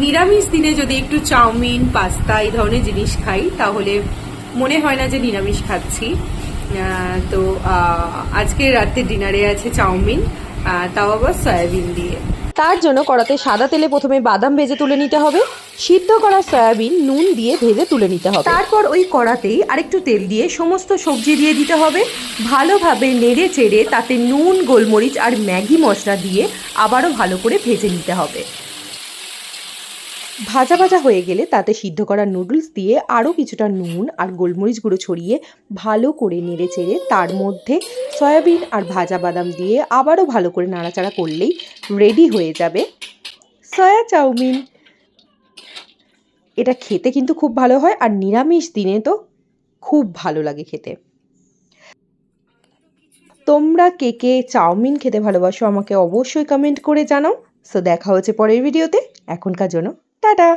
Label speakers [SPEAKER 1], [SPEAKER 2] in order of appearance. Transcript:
[SPEAKER 1] নিরামিষ দিনে যদি একটু চাউমিন পাস্তা এই ধরনের জিনিস খাই তাহলে মনে হয় না যে নিরামিষ খাচ্ছি। তো আজকে রাতে ডিনারে আছে চাউমিন, তাও আবার সয়াবিন দিয়ে।
[SPEAKER 2] তার জন্য কড়াতে সাদা তেলে প্রথমে বাদাম ভেজে তুলে নিতে হবে। সিদ্ধ করা সয়াবিন নুন দিয়ে ভেজে তুলে নিতে হবে। তারপর ওই কড়াতেই আরেকটু তেল দিয়ে সমস্ত সবজি দিয়ে দিতে হবে। ভালোভাবে নেড়ে চেড়ে তাতে নুন, গোলমরিচ আর ম্যাগি মশলা দিয়ে আবারও ভালো করে ভেজে নিতে হবে। ভাজা ভাজা হয়ে গেলে তাতে সিদ্ধ করা নুডলস দিয়ে আরও কিছুটা নুন আর গোলমরিচ গুঁড়ো ছড়িয়ে ভালো করে নেড়ে চেড়ে তার মধ্যে সয়াবিন আর ভাজা বাদাম দিয়ে আবারও ভালো করে নাড়াচাড়া করলেই রেডি হয়ে যাবে সয়া চাউমিন। এটা খেতে কিন্তু খুব ভালো হয়, আর নিরামিষ দিনে তো খুব ভালো লাগে খেতে। তোমরা কে কে চাউমিন খেতে ভালোবাসো আমাকে অবশ্যই কমেন্ট করে জানাও। সো দেখা হচ্ছে পরের ভিডিওতে। এখনকার জন্য টাটা।